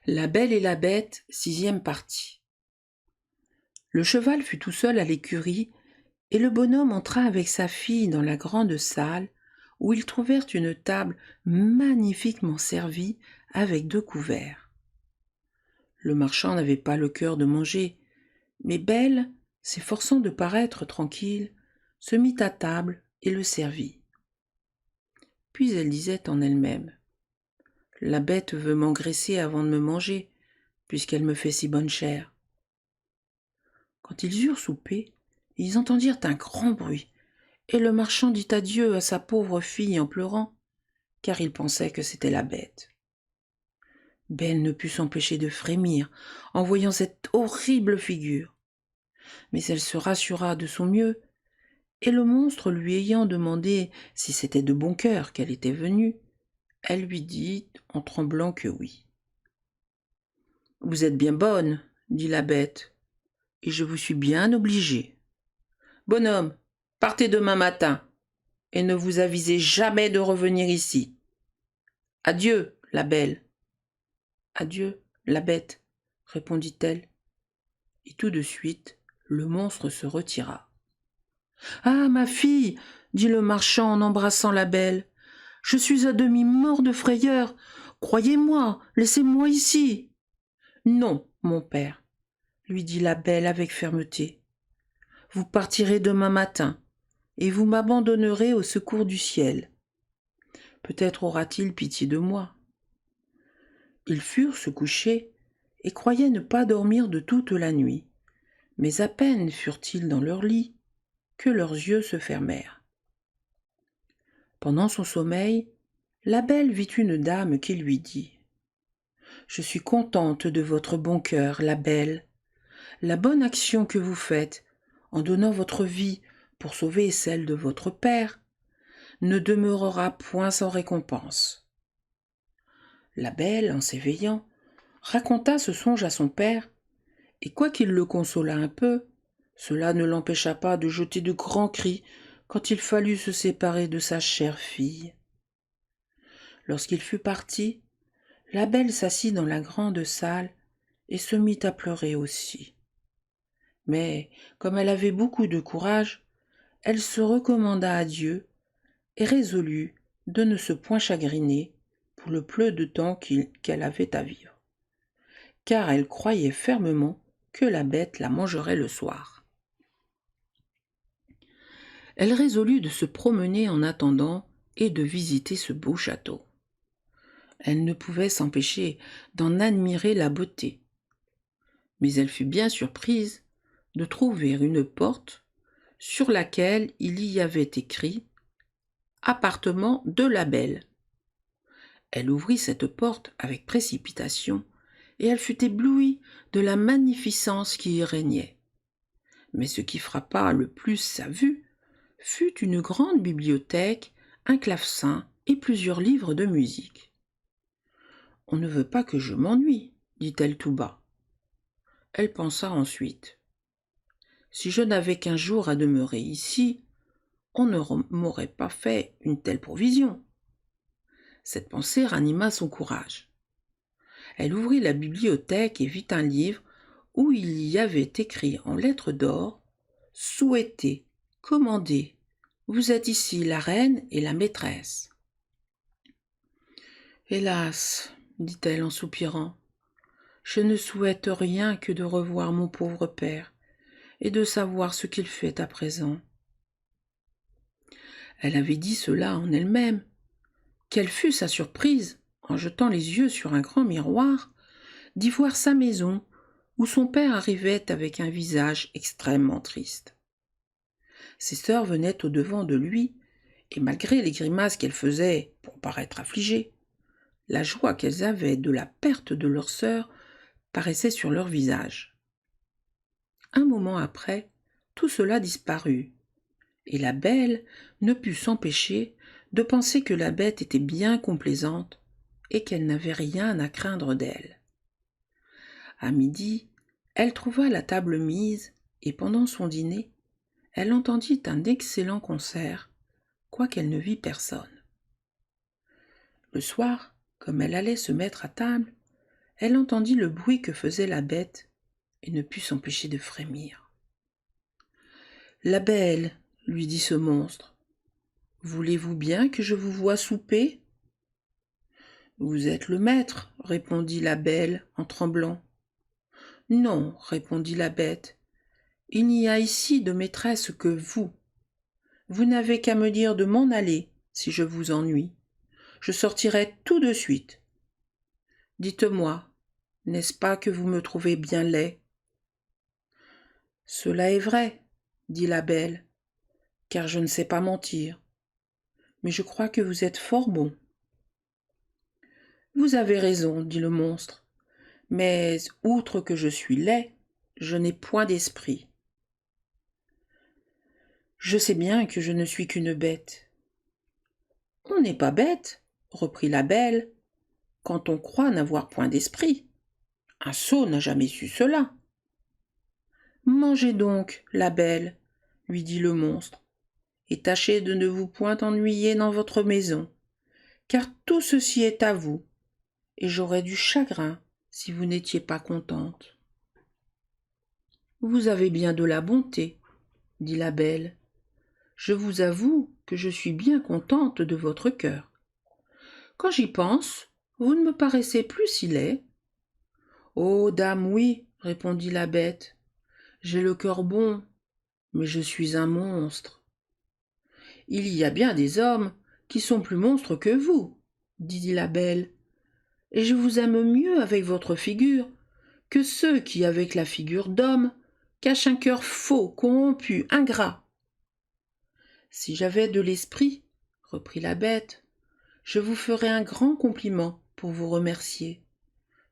La Belle et la Bête, 6e partie. Le cheval fut tout seul à l'écurie, et le bonhomme entra avec sa fille dans la grande salle, où ils trouvèrent une table magnifiquement servie avec 2 couverts. Le marchand n'avait pas le cœur de manger, mais Belle, s'efforçant de paraître tranquille, se mit à table et le servit. Puis elle disait en elle-même: « La bête veut m'engraisser avant de me manger, puisqu'elle me fait si bonne chère. » Quand ils eurent soupé, ils entendirent un grand bruit, et le marchand dit adieu à sa pauvre fille en pleurant, car il pensait que c'était la bête. Belle ne put s'empêcher de frémir en voyant cette horrible figure. Mais elle se rassura de son mieux, et le monstre lui ayant demandé si c'était de bon cœur qu'elle était venue, elle lui dit en tremblant que oui. « Vous êtes bien bonne, dit la bête, et je vous suis bien obligée. Bonhomme, partez demain matin, et ne vous avisez jamais de revenir ici. Adieu, la belle. » Adieu, la bête, répondit-elle, et tout de suite, le monstre se retira. Ah, ma fille, dit le marchand en embrassant la belle, je suis à demi mort de frayeur. Croyez-moi, laissez-moi ici. Non, mon père, lui dit la belle avec fermeté. Vous partirez demain matin, et vous m'abandonnerez au secours du ciel. Peut-être aura-t-il pitié de moi. Ils furent se coucher, et croyaient ne pas dormir de toute la nuit. Mais à peine furent-ils dans leur lit, que leurs yeux se fermèrent. Pendant son sommeil, la belle vit une dame qui lui dit: « Je suis contente de votre bon cœur, la belle. La bonne action que vous faites, en donnant votre vie pour sauver celle de votre père, ne demeurera point sans récompense. » La belle, en s'éveillant, raconta ce songe à son père, et quoiqu'il le consolât un peu, cela ne l'empêcha pas de jeter de grands cris quand il fallut se séparer de sa chère fille. Lorsqu'il fut parti, la belle s'assit dans la grande salle et se mit à pleurer aussi. Mais, comme elle avait beaucoup de courage, elle se recommanda à Dieu et résolut de ne se point chagriner pour le peu de temps qu'elle avait à vivre, car elle croyait fermement que la bête la mangerait le soir. Elle résolut de se promener en attendant et de visiter ce beau château. Elle ne pouvait s'empêcher d'en admirer la beauté. Mais elle fut bien surprise de trouver une porte sur laquelle il y avait écrit « Appartement de la belle ». Elle ouvrit cette porte avec précipitation et elle fut éblouie de la magnificence qui y régnait. Mais ce qui frappa le plus sa vue fut une grande bibliothèque, un clavecin et plusieurs livres de musique. « On ne veut pas que je m'ennuie, dit-elle tout bas. Elle pensa ensuite. Si je n'avais qu'un jour à demeurer ici, on ne m'aurait pas fait une telle provision. Cette pensée ranima son courage. Elle ouvrit la bibliothèque et vit un livre où il y avait écrit en lettres d'or « Souhaitez, commandez, vous êtes ici la reine et la maîtresse. » Hélas, dit-elle en soupirant, je ne souhaite rien que de revoir mon pauvre père et de savoir ce qu'il fait à présent. Elle avait dit cela en elle-même. Quelle fut sa surprise, en jetant les yeux sur un grand miroir, d'y voir sa maison, où son père arrivait avec un visage extrêmement triste. Ses sœurs venaient au-devant de lui, et malgré les grimaces qu'elles faisaient pour paraître affligées, la joie qu'elles avaient de la perte de leur sœur paraissait sur leur visage. Un moment après, tout cela disparut, et la belle ne put s'empêcher de penser que la bête était bien complaisante et qu'elle n'avait rien à craindre d'elle. À midi, elle trouva la table mise et pendant son dîner, elle entendit un excellent concert, quoiqu'elle ne vît personne. Le soir, comme elle allait se mettre à table, elle entendit le bruit que faisait la bête et ne put s'empêcher de frémir. « La belle, lui dit ce monstre, voulez-vous bien que je vous voie souper ?»« Vous êtes le maître, répondit la belle en tremblant. Non, répondit la bête, il n'y a ici de maîtresse que vous. Vous n'avez qu'à me dire de m'en aller si je vous ennuie. Je sortirai tout de suite. Dites-moi, n'est-ce pas que vous me trouvez bien laid ? Cela est vrai, dit la belle, car je ne sais pas mentir. Mais je crois que vous êtes fort bon. Vous avez raison, dit le monstre, mais outre que je suis laid, je n'ai point d'esprit. Je sais bien que je ne suis qu'une bête. On n'est pas bête, reprit la belle, quand on croit n'avoir point d'esprit. Un sot n'a jamais su cela. Mangez donc, la belle, lui dit le monstre, et tâchez de ne vous point ennuyer dans votre maison, car tout ceci est à vous, et j'aurais du chagrin si vous n'étiez pas contente. Vous avez bien de la bonté, dit la belle. Je vous avoue que je suis bien contente de votre cœur. Quand j'y pense, vous ne me paraissez plus si laid. Oh, dame, oui, répondit la bête. J'ai le cœur bon, mais je suis un monstre. Il y a bien des hommes qui sont plus monstres que vous, dit la belle, et je vous aime mieux avec votre figure que ceux qui, avec la figure d'homme, cachent un cœur faux, corrompu, ingrat. Si j'avais de l'esprit, reprit la bête, je vous ferais un grand compliment pour vous remercier,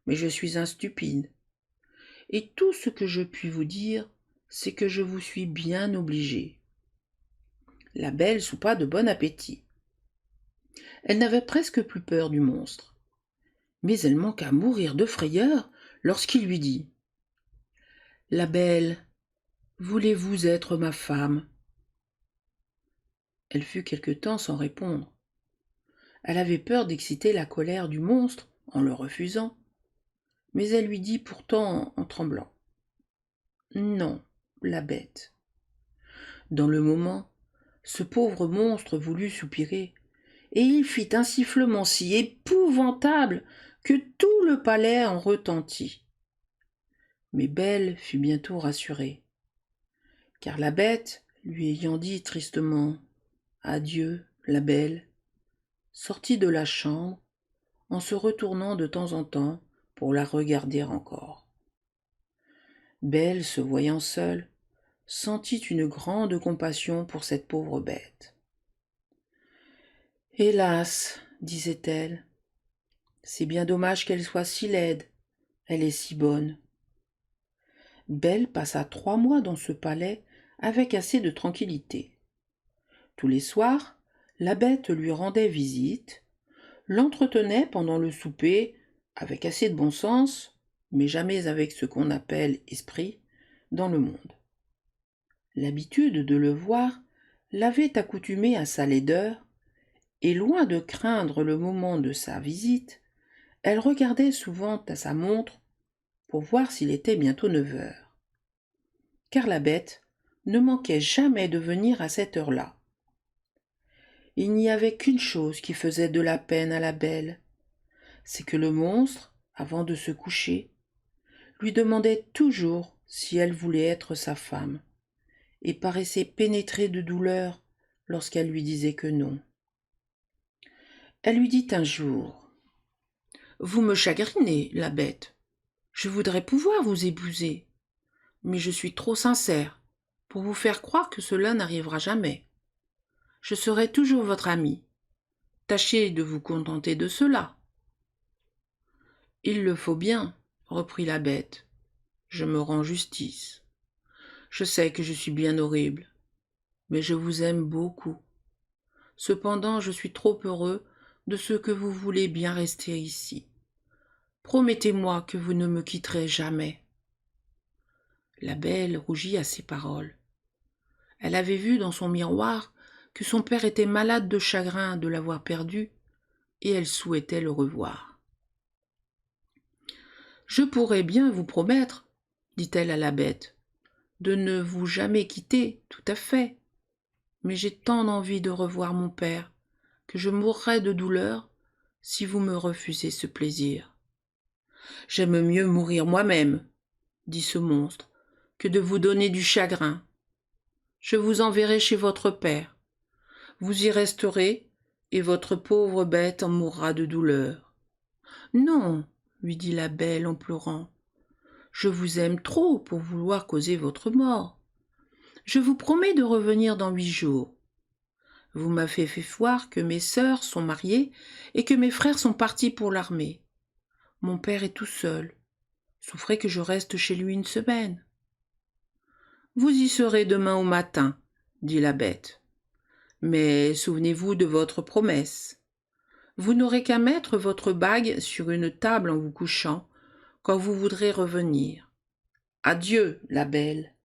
mais je suis un stupide. Et tout ce que je puis vous dire, c'est que je vous suis bien obligée. La belle soupa de bon appétit. Elle n'avait presque plus peur du monstre, mais elle manqua à mourir de frayeur lorsqu'il lui dit « La belle, voulez-vous être ma femme ?» Elle fut quelque temps sans répondre. Elle avait peur d'exciter la colère du monstre en le refusant, mais elle lui dit pourtant en tremblant « Non, la bête. » Dans le moment, ce pauvre monstre voulut soupirer, et il fit un sifflement si épouvantable que tout le palais en retentit. Mais Belle fut bientôt rassurée, car la bête, lui ayant dit tristement « Adieu, la belle », sortit de la chambre en se retournant de temps en temps pour la regarder encore. Belle, se voyant seule, sentit une grande compassion pour cette pauvre bête. « Hélas, disait-elle, c'est bien dommage qu'elle soit si laide, elle est si bonne. » Belle passa 3 mois dans ce palais avec assez de tranquillité. Tous les soirs, la bête lui rendait visite, l'entretenait pendant le souper avec assez de bon sens, mais jamais avec ce qu'on appelle esprit, dans le monde. L'habitude de le voir l'avait accoutumé à sa laideur, et loin de craindre le moment de sa visite, elle regardait souvent à sa montre pour voir s'il était bientôt 9 heures. Car la bête ne manquait jamais de venir à cette heure-là. Il n'y avait qu'une chose qui faisait de la peine à la belle, c'est que le monstre, avant de se coucher, lui demandait toujours si elle voulait être sa femme, et paraissait pénétré de douleur lorsqu'elle lui disait que non. Elle lui dit un jour « Vous me chagrinez, la bête. Je voudrais pouvoir vous épouser, mais je suis trop sincère pour vous faire croire que cela n'arrivera jamais. Je serai toujours votre amie. Tâchez de vous contenter de cela. » « Il le faut bien, reprit la bête. Je me rends justice. Je sais que je suis bien horrible, mais je vous aime beaucoup. Cependant, je suis trop heureux de ce que vous voulez bien rester ici. Promettez-moi que vous ne me quitterez jamais. » La belle rougit à ces paroles. Elle avait vu dans son miroir que son père était malade de chagrin de l'avoir perdu, et elle souhaitait le revoir. Je pourrais bien vous promettre, dit-elle à la bête, de ne vous jamais quitter, tout à fait. Mais j'ai tant envie de revoir mon père que je mourrais de douleur si vous me refusez ce plaisir. J'aime mieux mourir moi-même, dit ce monstre, que de vous donner du chagrin. Je vous enverrai chez votre père. Vous y resterez, et votre pauvre bête en mourra de douleur. Non, lui dit la belle en pleurant, je vous aime trop pour vouloir causer votre mort. Je vous promets de revenir dans 8 jours. Vous m'avez fait voir que mes sœurs sont mariées et que mes frères sont partis pour l'armée. Mon père est tout seul. Souffrez que je reste chez lui 1 semaine. Vous y serez demain au matin, dit la bête. Mais souvenez-vous de votre promesse. Vous n'aurez qu'à mettre votre bague sur une table en vous couchant, quand vous voudrez revenir. Adieu, la belle.